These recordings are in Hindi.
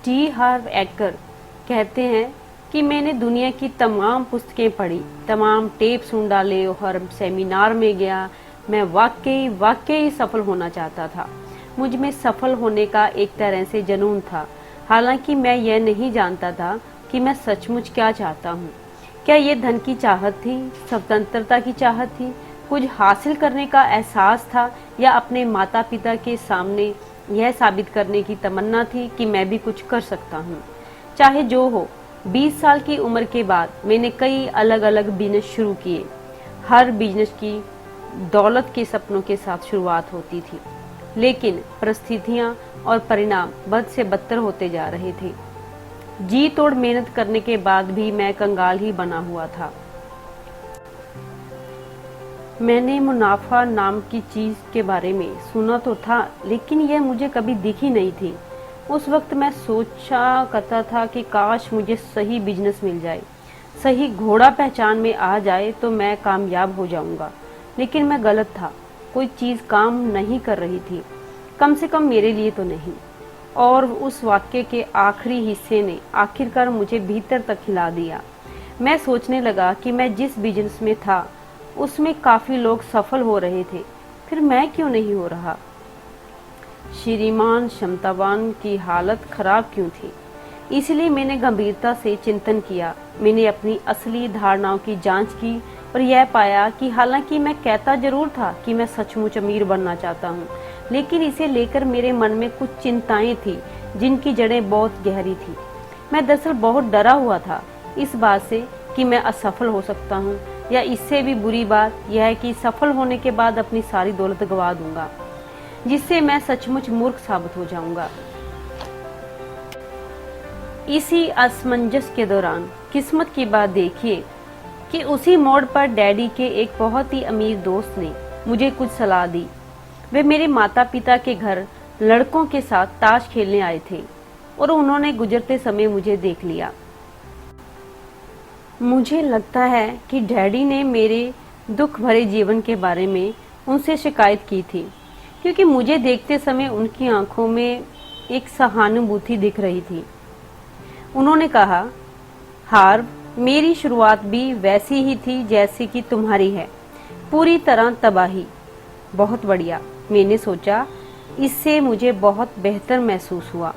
टी हार्व एकर कहते हैं कि मैंने दुनिया की तमाम पुस्तकें पढ़ी, तमाम टेप सुन डाले और हर सेमिनार में गया। मैं वाकई सफल होना चाहता था। मुझ में सफल होने का एक तरह से जुनून था। हालांकि मैं यह नहीं जानता था कि मैं सचमुच क्या चाहता हूँ। क्या ये धन की चाहत थी, स्वतंत्रता की चाहत थी, कुछ हासिल करने का एहसास था, या अपने माता पिता के सामने यह साबित करने की तमन्ना थी कि मैं भी कुछ कर सकता हूँ। चाहे जो हो, 20 साल की उम्र के बाद मैंने कई अलग अलग बिजनेस शुरू किए। हर बिजनेस की दौलत के सपनों के साथ शुरुआत होती थी, लेकिन परिस्थितियां और परिणाम बद से बदतर होते जा रहे थे। जी तोड़ मेहनत करने के बाद भी मैं कंगाल ही बना हुआ था। मैंने मुनाफा नाम की चीज के बारे में सुना तो था, लेकिन यह मुझे कभी दिखी नहीं थी। उस वक्त मैं सोचा करता था कि काश मुझे सही बिजनेस मिल जाए, सही घोड़ा पहचान में आ जाए तो मैं कामयाब हो जाऊंगा। लेकिन मैं गलत था। कोई चीज काम नहीं कर रही थी, कम से कम मेरे लिए तो नहीं। और उस वाक्य के आखिरी हिस्से ने आखिरकार मुझे भीतर तक हिला दिया। मैं सोचने लगा कि मैं जिस बिजनेस में था उसमें काफी लोग सफल हो रहे थे, फिर मैं क्यों नहीं हो रहा। श्रीमान क्षमतावान की हालत खराब क्यों थी। इसलिए मैंने गंभीरता से चिंतन किया। मैंने अपनी असली धारणाओं की जांच की और यह पाया कि हालांकि मैं कहता जरूर था कि मैं सचमुच अमीर बनना चाहता हूँ, लेकिन इसे लेकर मेरे मन में कुछ चिंताएं थी जिनकी जड़ें बहुत गहरी थी। मैं दरअसल बहुत डरा हुआ था इस बात से कि मैं असफल हो सकता हूँ, या इससे भी बुरी बात यह है कि सफल होने के बाद अपनी सारी दौलत गंवा दूंगा, जिससे मैं सचमुच मूर्ख साबित हो जाऊंगा। इसी असमंजस के दौरान किस्मत की बात देखिए कि उसी मोड़ पर डैडी के एक बहुत ही अमीर दोस्त ने मुझे कुछ सलाह दी। वे मेरे माता पिता के घर लड़कों के साथ ताश खेलने आए थे और उन्होंने गुजरते समय मुझे देख लिया। मुझे लगता है कि डैडी ने मेरे दुख भरे जीवन के बारे में उनसे शिकायत की थी, क्योंकि मुझे देखते समय उनकी आंखों में एक सहानुभूति दिख रही थी। उन्होंने कहा, हार्व, मेरी शुरुआत भी वैसी ही थी जैसी कि तुम्हारी है, पूरी तरह तबाही। बहुत बढ़िया, मैंने सोचा। इससे मुझे बहुत बेहतर महसूस हुआ।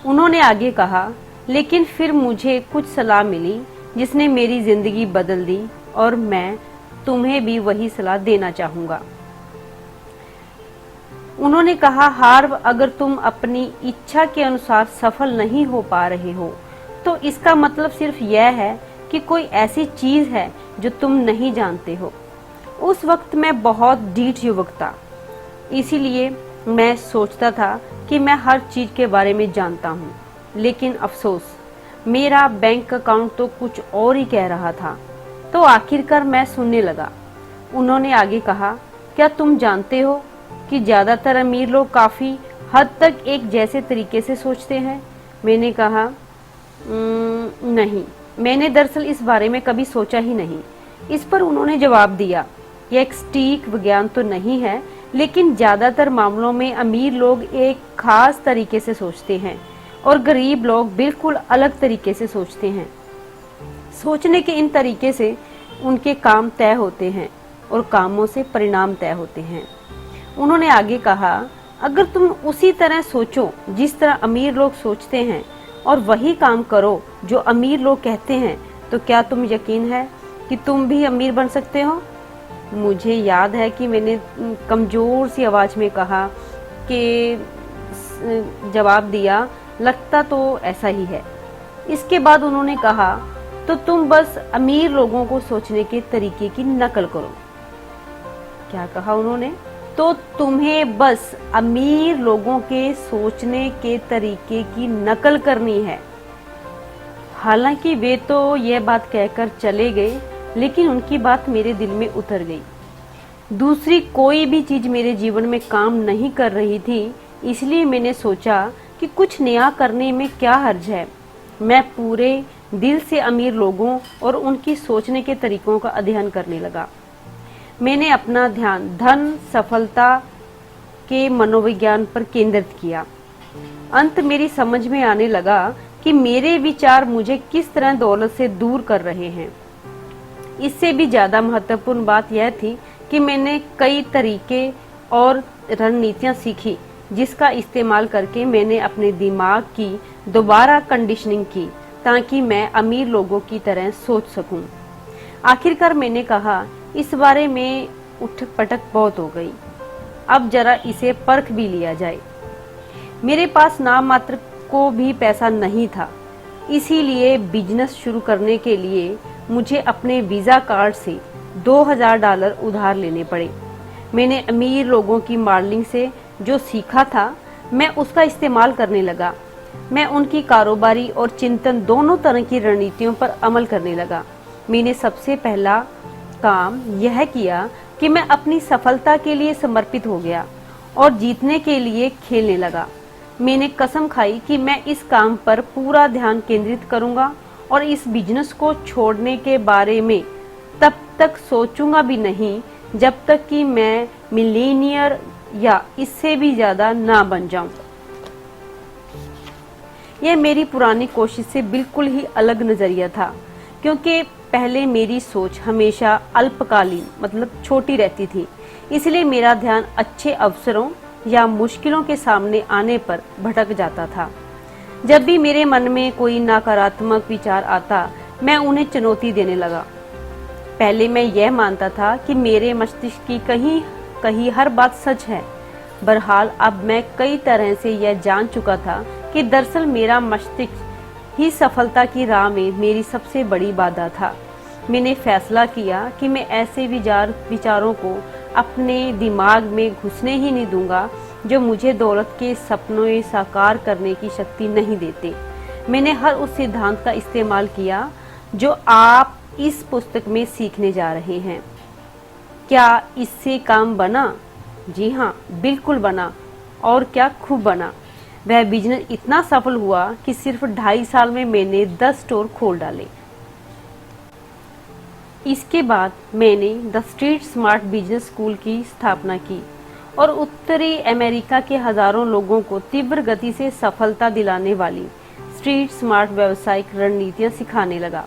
उन्होंने आगे कहा, लेकिन फिर मुझे कुछ सलाह मिली जिसने मेरी जिंदगी बदल दी, और मैं तुम्हें भी वही सलाह देना चाहूंगा। उन्होंने कहा, हार्व, अगर तुम अपनी इच्छा के अनुसार सफल नहीं हो पा रहे हो तो इसका मतलब सिर्फ यह है कि कोई ऐसी चीज है जो तुम नहीं जानते हो। उस वक्त मैं बहुत ढीठ युवक था, इसीलिए मैं सोचता था कि मैं हर चीज के बारे में जानता हूँ, लेकिन अफसोस मेरा बैंक अकाउंट तो कुछ और ही कह रहा था। तो आखिरकार मैं सुनने लगा। उन्होंने आगे कहा, क्या तुम जानते हो कि ज्यादातर अमीर लोग काफी हद तक एक जैसे तरीके से सोचते हैं। मैंने कहा, नहीं, मैंने दरअसल इस बारे में कभी सोचा ही नहीं। इस पर उन्होंने जवाब दिया, यह एक सटीक विज्ञान तो नहीं है, लेकिन ज्यादातर मामलों में अमीर लोग एक खास तरीके से सोचते हैं और गरीब लोग बिल्कुल अलग तरीके से सोचते हैं। सोचने के इन तरीके से उनके काम तय होते हैं और कामों से परिणाम तय होते हैं। उन्होंने आगे कहा, अगर तुम उसी तरह सोचो जिस तरह अमीर लोग सोचते हैं और वही काम करो जो अमीर लोग कहते हैं, तो क्या तुम यकीन है कि तुम भी अमीर बन सकते हो। मुझे याद है कि मैंने कमजोर सी आवाज में कहा कि जवाब दिया, लगता तो ऐसा ही है। इसके बाद उन्होंने कहा, तो तुम बस अमीर लोगों को सोचने के तरीके की नकल करो। क्या कहा उन्होंने? तो तुम्हें बस अमीर लोगों के सोचने के तरीके की नकल करनी है। हालांकि वे तो यह बात कहकर चले गए, लेकिन उनकी बात मेरे दिल में उतर गई। दूसरी कोई भी चीज मेरे जीवन में काम नहीं कर रही थी, इसलिए मैंने सोचा कि कुछ नया करने में क्या हर्ज है। मैं पूरे दिल से अमीर लोगों और उनकी सोचने के तरीकों का अध्ययन करने लगा। मैंने अपना ध्यान धन, सफलता के मनोविज्ञान पर केंद्रित किया। अंत मेरी समझ में आने लगा कि मेरे विचार मुझे किस तरह दौलत से दूर कर रहे हैं। इससे भी ज्यादा महत्वपूर्ण बात यह थी कि मैंने कई तरीके और रणनीतियां सीखी जिसका इस्तेमाल करके मैंने अपने दिमाग की दोबारा कंडीशनिंग की ताकि मैं अमीर लोगों की तरह सोच सकूं। आखिरकार मैंने कहा, इस बारे में उठक पटक बहुत हो गई, अब जरा इसे परख भी लिया जाए। मेरे पास नाम मात्र को भी पैसा नहीं था, इसीलिए बिजनेस शुरू करने के लिए मुझे अपने वीजा कार्ड से $2000 उधार लेने पड़े। मैंने अमीर लोगों की मॉडलिंग से जो सीखा था मैं उसका इस्तेमाल करने लगा। मैं उनकी कारोबारी और चिंतन दोनों तरह की रणनीतियों पर अमल करने लगा। मैंने सबसे पहला काम यह किया कि मैं अपनी सफलता के लिए समर्पित हो गया और जीतने के लिए खेलने लगा। मैंने कसम खाई कि मैं इस काम पर पूरा ध्यान केंद्रित करूंगा और इस बिजनेस को छोड़ने के बारे में तब तक सोचूंगा भी नहीं जब तक कि मैं मिलीनियर या इससे भी ज्यादा ना बन जाऊं। यह मेरी पुरानी कोशिश से बिल्कुल ही अलग नजरिया था, क्योंकि पहले मेरी सोच हमेशा अल्पकालीन मतलब छोटी रहती थी, इसलिए मेरा ध्यान अच्छे अवसरों या मुश्किलों के सामने आने पर भटक जाता था। जब भी मेरे मन में कोई नकारात्मक विचार आता, मैं उन्हें चुनौती देने लगा। पहले मैं यह मानता था कि मेरे मस्तिष्क की कहीं हर बात सच है। बहरहाल अब मैं कई तरह से यह जान चुका था कि दरअसल मेरा मस्तिष्क ही सफलता की राह में मेरी सबसे बड़ी बाधा था। मैंने फैसला किया कि मैं ऐसे विचारों को अपने दिमाग में घुसने ही नहीं दूंगा जो मुझे दौलत के सपनों साकार करने की शक्ति नहीं देते। मैंने हर उस सिद्धांत का इस्तेमाल किया जो आप इस पुस्तक में सीखने जा रहे हैं। क्या इससे काम बना? जी हाँ, बिल्कुल बना, और क्या खूब बना। वह बिजनेस इतना सफल हुआ कि सिर्फ 2.5 साल में मैंने 10 स्टोर खोल डाले। इसके बाद मैंने the street smart business school की स्थापना की और उत्तरी अमेरिका के हजारों लोगों को तीव्र गति से सफलता दिलाने वाली स्ट्रीट स्मार्ट व्यावसायिक रणनीतियां सिखाने लगा।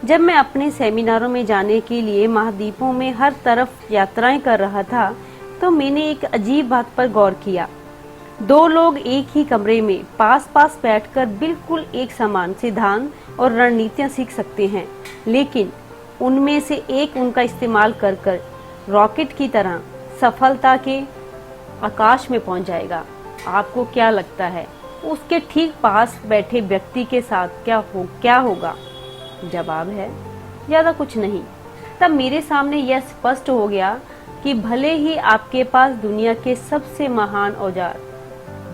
जब मैं अपने सेमिनारों में जाने के लिए महाद्वीपों में हर तरफ यात्राएं कर रहा था, तो मैंने एक अजीब बात पर गौर किया। 2 लोग एक ही कमरे में पास पास बैठकर बिल्कुल एक समान सिद्धांत और रणनीतियां सीख सकते हैं, लेकिन उनमें से एक उनका इस्तेमाल कर रॉकेट की तरह सफलता के आकाश में पहुंच जाएगा। आपको क्या लगता है उसके ठीक पास बैठे व्यक्ति के साथ क्या होगा? जवाब है, ज्यादा कुछ नहीं। तब मेरे सामने यह स्पष्ट हो गया कि भले ही आपके पास दुनिया के सबसे महान औजार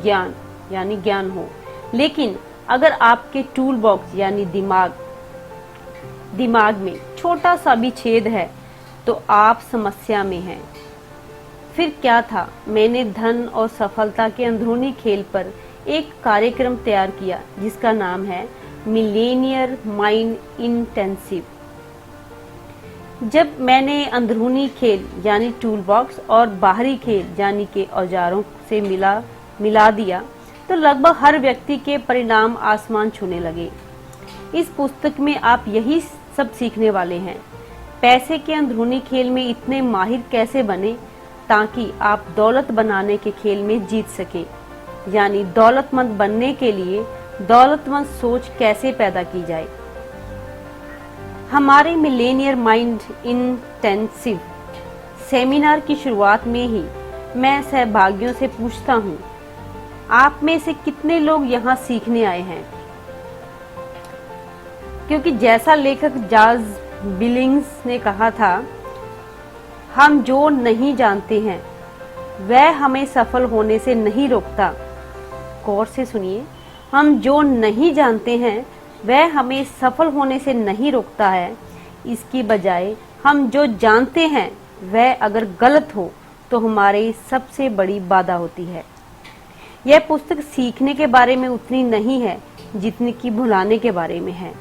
ज्ञान हो, लेकिन अगर आपके टूल बॉक्स यानी दिमाग में छोटा सा भी छेद है तो आप समस्या में हैं। फिर क्या था, मैंने धन और सफलता के अंदरूनी खेल पर एक कार्यक्रम तैयार किया जिसका नाम है मिलेनियर माइंड इंटेंसिव। जब मैंने अंदरूनी खेल यानी टूल बॉक्स और बाहरी खेल यानी के औजारों से मिला दिया तो लगभग हर व्यक्ति के परिणाम आसमान छूने लगे। इस पुस्तक में आप यही सब सीखने वाले हैं। पैसे के अंदरूनी खेल में इतने माहिर कैसे बने ताकि आप दौलत बनाने के खेल में जीत सके, यानी दौलतमंद बनने के लिए दौलतमंद सोच कैसे पैदा की जाए। हमारे मिलेनियर माइंड इंटेंसिव सेमिनार की शुरुआत में ही मैं सहभागियों से पूछता हूँ, आप में से कितने लोग यहाँ सीखने आए हैं? क्योंकि जैसा लेखक जॉर्ज बिलिंग्स ने कहा था, हम जो नहीं जानते हैं वह हमें सफल होने से नहीं रोकता। गौर से सुनिए, हम जो नहीं जानते हैं वह हमें सफल होने से नहीं रोकता है। इसकी बजाय हम जो जानते हैं वह अगर गलत हो तो हमारी सबसे बड़ी बाधा होती है। यह पुस्तक सीखने के बारे में उतनी नहीं है जितनी कि भुलाने के बारे में है।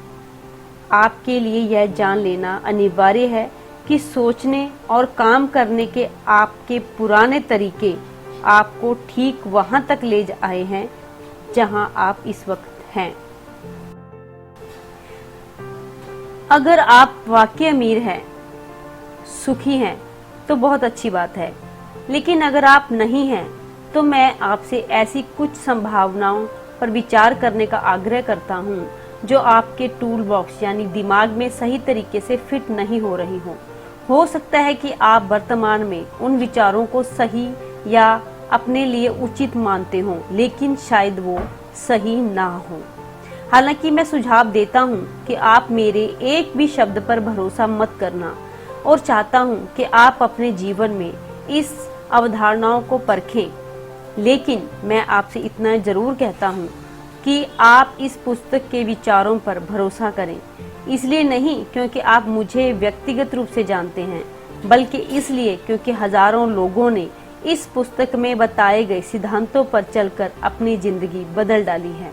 आपके लिए यह जान लेना अनिवार्य है कि सोचने और काम करने के आपके पुराने तरीके आपको ठीक वहां तक ले आए हैं जहां आप इस वक्त हैं। अगर आप वाकई अमीर हैं, सुखी हैं, तो बहुत अच्छी बात है। लेकिन अगर आप नहीं हैं, तो मैं आपसे ऐसी कुछ संभावनाओं पर विचार करने का आग्रह करता हूँ जो आपके टूल बॉक्स यानी दिमाग में सही तरीके से फिट नहीं हो रही हो सकता है कि आप वर्तमान में उन विचारों को सही या अपने लिए उचित मानते हो, लेकिन शायद वो सही ना हो। हालांकि मैं सुझाव देता हूँ कि आप मेरे एक भी शब्द पर भरोसा मत करना और चाहता हूँ कि आप अपने जीवन में इस अवधारणाओं को परखें। लेकिन मैं आपसे इतना जरूर कहता हूँ कि आप इस पुस्तक के विचारों पर भरोसा करें, इसलिए नहीं क्योंकि आप मुझे व्यक्तिगत रूप से जानते हैं, बल्कि इसलिए क्योंकि हजारों लोगों ने इस पुस्तक में बताए गए सिद्धांतों पर चलकर अपनी जिंदगी बदल डाली है।